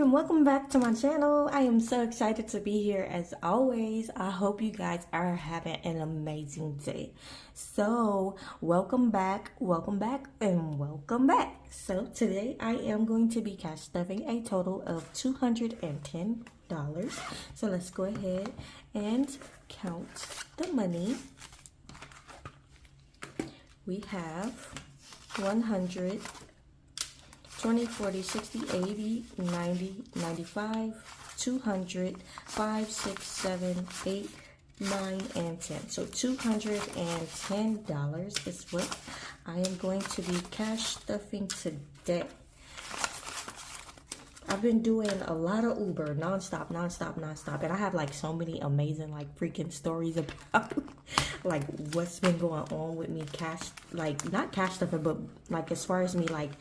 and welcome back to my channel. I am so excited to be here as always. I hope you guys are having an amazing day. So welcome back, and welcome back. So today I am going to be cash stuffing a total of $210. So let's go ahead and count the money. We have 100, 20, 40, 60, 80, 90, 95, 200, 5, 6, 7, 8, 9, and 10. So $210 is what I am going to be cash stuffing today. I've been doing a lot of Uber nonstop. And I have like so many amazing like freaking stories about like what's been going on with me not cash stuffing, but like as far as me like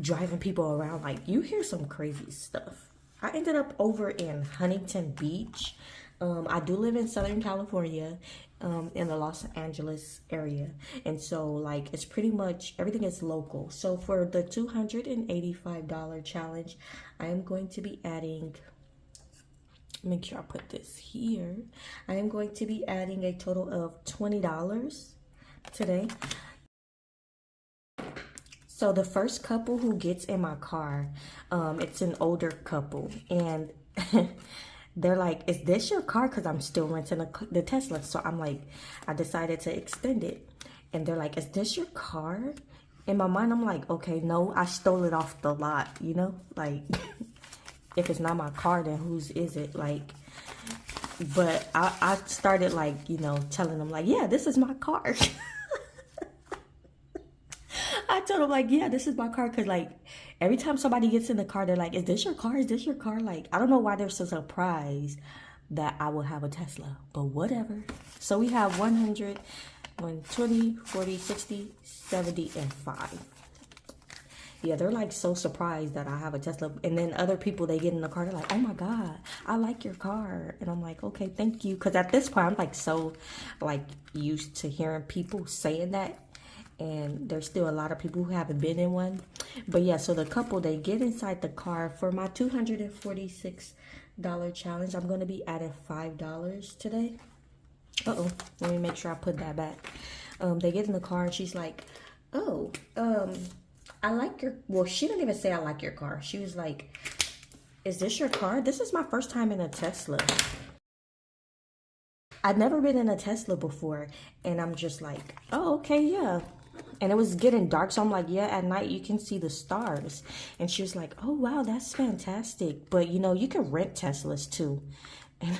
driving people around. Like you hear some crazy stuff. I ended up over in Huntington Beach. I do live in Southern California, in the Los Angeles area. And so like, it's pretty much, everything is local. So for the $285 challenge, I am going to be adding, make sure I put this here. I am going to be adding a total of $20 today. So the first couple who gets in my car, it's an older couple, and they're like, is this your car? Because I'm still renting the Tesla. So I'm like, I decided to extend it. And they're like, is this your car? In my mind, I'm like, okay, no, I stole it off the lot, you know? Like, if it's not my car, then whose is it? Like, but I started like, you know, telling them like, yeah, this is my car. I told them like, yeah, this is my car. Because like, every time somebody gets in the car, they're like, is this your car? Is this your car? Like, I don't know why they're so surprised that I will have a Tesla, but whatever. So we have 100, 120, 40, 60, 70, and 5. Yeah, they're like so surprised that I have a Tesla. And then other people, they get in the car, they're like, oh my God, I like your car. And I'm like, okay, thank you. Because at this point, I'm like so like used to hearing people saying that. And there's still a lot of people who haven't been in one. But yeah, so the couple, they get inside the car. For my $246 challenge, I'm going to be adding $5 today. Uh-oh, let me make sure I put that back. They get in the car and she's like, oh, I like your, well, she didn't even say I like your car. She was like, is this your car? This is my first time in a Tesla. I'd never been in a Tesla before. And I'm just like, oh, okay, yeah. And it was getting dark, so I'm like, yeah, at night you can see the stars. And she was like, oh, wow, that's fantastic. But, you know, you can rent Teslas, too. And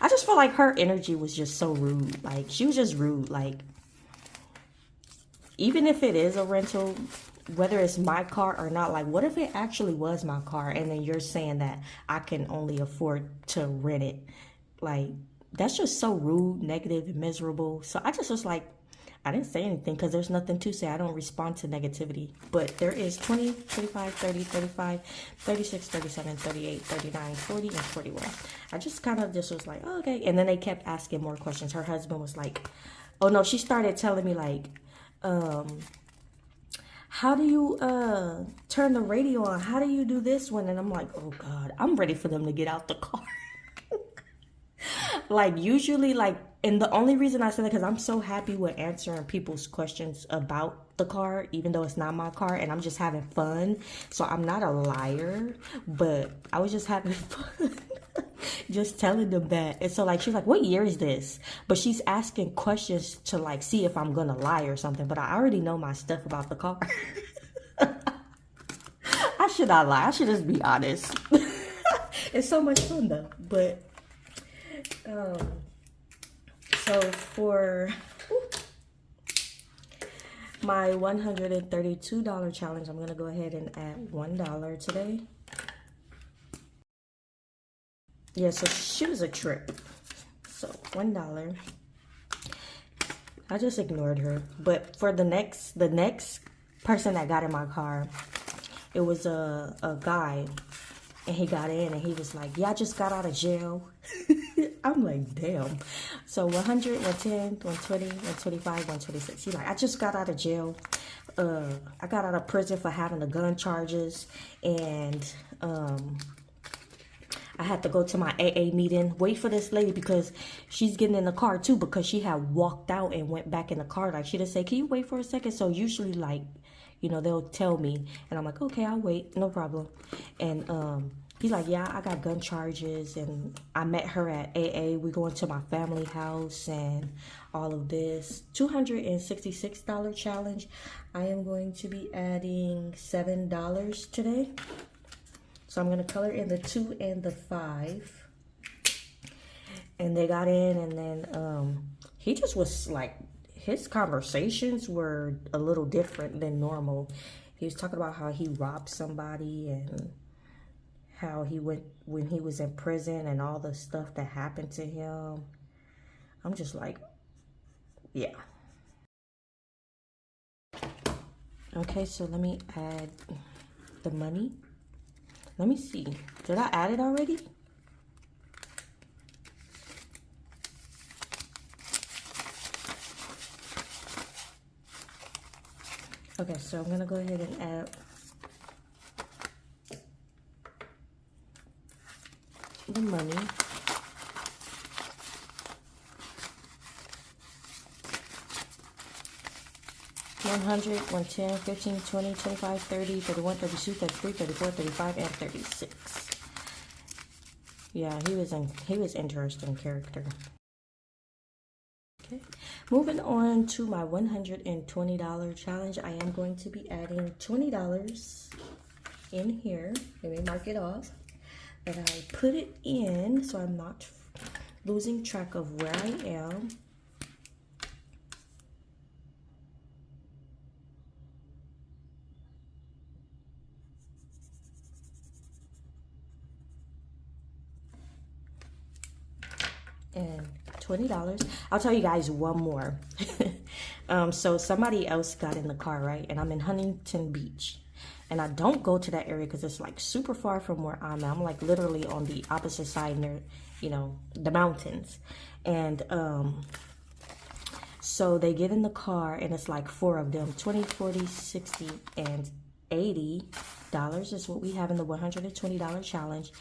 I just felt like her energy was just so rude. Like, she was just rude. Like, even if it is a rental, whether it's my car or not, like, what if it actually was my car? And then you're saying that I can only afford to rent it. Like, that's just so rude, negative, and miserable. So I just was like, I didn't say anything because there's nothing to say. I don't respond to negativity. But there is 20, 25, 30, 35, 36, 37, 38, 39, 40, and 41. I just kind of just was like, oh, okay. And then they kept asking more questions. Her husband was like, oh, no, she started telling me like, how do you turn the radio on? How do you do this one? And I'm like, oh, God, I'm ready for them to get out the car. Like usually like, and the only reason I said that because I'm so happy with answering people's questions about the car, even though it's not my car, and I'm just having fun. So I'm not a liar, but I was just having fun. Just telling them that. And so like, she's like, what year is this? But she's asking questions to like, see if I'm gonna lie or something. But I already know my stuff about the car. I should not lie. I should just be honest. It's so much fun though. But so for my $132 challenge, I'm gonna go ahead and add $1 today. Yeah, so she was a trip. So $1. I just ignored her. But for the next person that got in my car, it was a guy. And he got in and he was like, yeah, I just got out of jail. I'm like, damn. So 100, 110, 120, 125, 126. He's like, I just got out of jail. I got out of prison for having the gun charges. And I had to go to my AA meeting, wait for this lady because she's getting in the car too, because she had walked out and went back in the car. Like, she just say, can you wait for a second? So usually, like, you know, they'll tell me, and I'm like, okay, I'll wait, no problem. And he's like, yeah, I got gun charges, and I met her at AA. We going to my family house and all of this. $266 challenge. I am going to be adding $7 today. So I'm gonna color in the 2 and the 5. And they got in, and then he just was like, his conversations were a little different than normal. He was talking about how he robbed somebody and how he went when he was in prison and all the stuff that happened to him. I'm just like, yeah. Okay, so let me add the money. Let me see. Did I add it already? Okay, so I'm gonna go ahead and add the money. $100, $110, $15, $20, $25, $30, $31, $32, $33, $34, $35, and $36. Yeah, he was interesting character. Okay, moving on to my $120 challenge. I am going to be adding $20 in here. Let me mark it off that I put it in so I'm not losing track of where I am. And $20. I'll tell you guys one more. So somebody else got in the car, right? And I'm in Huntington Beach. And I don't go to that area because it's like super far from where I'm at. I'm like literally on the opposite side near, you know, the mountains. And so they get in the car and it's like 4 of them, 20, 40, 60, and $80 is what we have in the $120 challenge.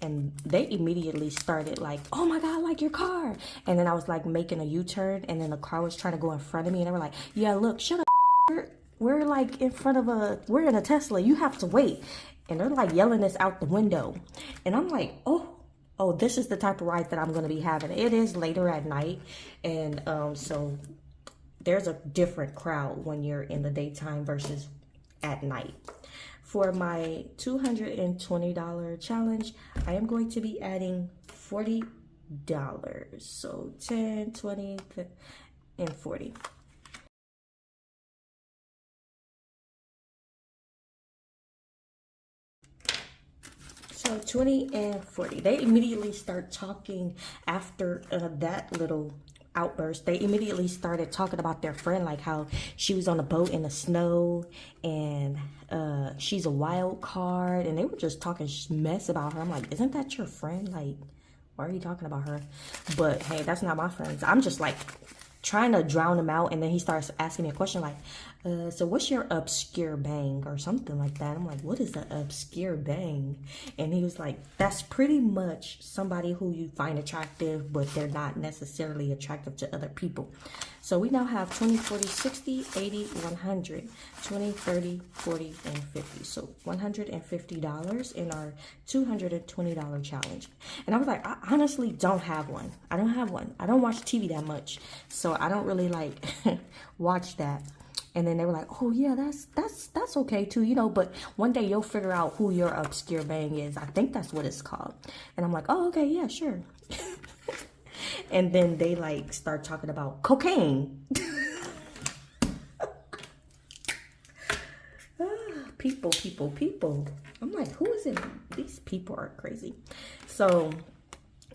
And they immediately started like, oh my God, like your car. And then I was like making a U-turn, and then the car was trying to go in front of me, and they were like, yeah, look, shut up. We're like in front of we're in a Tesla, you have to wait. And they're like yelling this out the window. And I'm like, oh, this is the type of ride that I'm gonna be having. It is later at night. And so there's a different crowd when you're in the daytime versus at night. For my $220 challenge, I am going to be adding $40. So 10, 20, and 40. So 20 and 40. They immediately start talking after that little outburst. They immediately started talking about their friend, like how she was on a boat in the snow and she's a wild card, and they were just talking mess about her. I'm like, isn't that your friend? Like, why are you talking about her? But hey, that's not my friends. I'm just like trying to drown him out, and then he starts asking me a question like, so what's your obscure bang or something like that. I'm like, what is the obscure bang? And he was like, that's pretty much somebody who you find attractive, but they're not necessarily attractive to other people. So we now have 20, 40, 60, 80, 100, 20, 30, 40, and 50. So $150 in our $220 challenge. And I was like, I honestly don't have one. I don't have one. I don't watch TV that much, so I don't really like watch that. And then they were like, oh yeah, that's okay too, you know, but one day you'll figure out who your obscure bang is. I think that's what it's called. And I'm like, oh, okay, yeah, sure. And then they like start talking about cocaine. People. I'm like, who is it? These people are crazy. So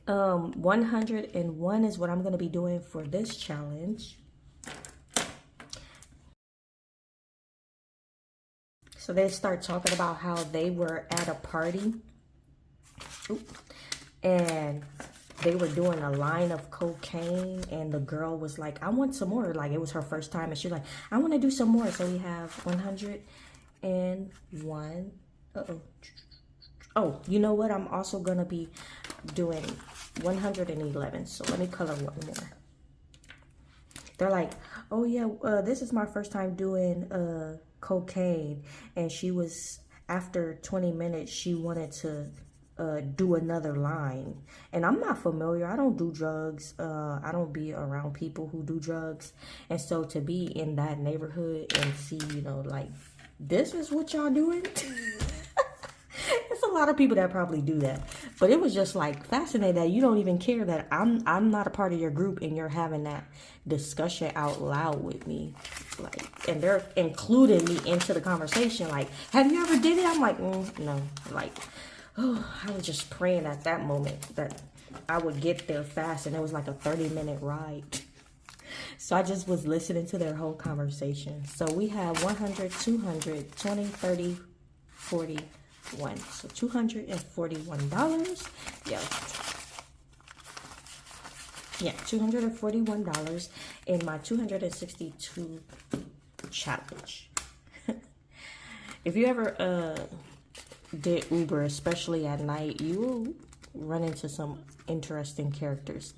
101 is what I'm going to be doing for this challenge. So they start talking about how they were at a party. And they were doing a line of cocaine, and the girl was like, I want some more. Like, it was her first time, and she was like, I want to do some more. So we have 101. Oh, you know what? I'm also going to be doing 111. So let me color one more. They're like, oh yeah, this is my first time doing cocaine. And she was, after 20 minutes, she wanted to do another line. And I'm not familiar. I don't do drugs. I don't be around people who do drugs. And so to be in that neighborhood and see, you know, like, this is what y'all doing? It's a lot of people that probably do that, but it was just like fascinating that you don't even care that I'm not a part of your group and you're having that discussion out loud with me, like, and they're including me into the conversation. Like, have you ever did it? I'm like, no. Like, oh, I was just praying at that moment that I would get there fast, and it was like a 30-minute ride. So I just was listening to their whole conversation. So we have 100, 200, 20, 30, 40. So $241. Yeah, $241 in my 262 challenge. If you ever did Uber, especially at night, you will run into some interesting characters.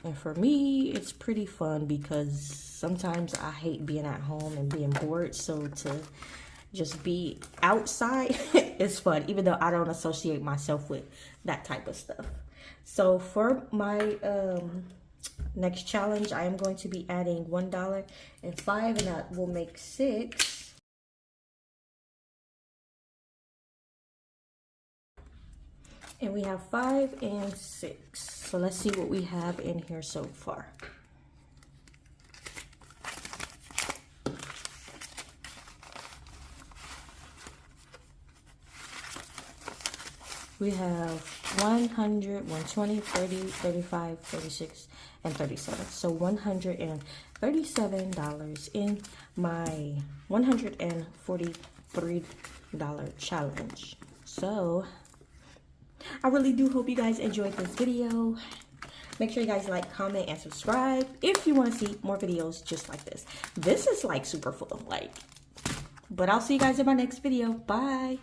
And for me, it's pretty fun because sometimes I hate being at home and being bored. So to just be outside is fun, even though I don't associate myself with that type of stuff. So for my next challenge, I am going to be adding $1 and $5, and that will make $6. And we have 5 and 6. So let's see what we have in here so far. We have 100, 120, 30, 35, 36, and 37. So $137 in my $143 challenge. So I really do hope you guys enjoyed this video. Make sure you guys like, comment, and subscribe if you want to see more videos just like this. This is like super full, like, but I'll see you guys in my next video. Bye.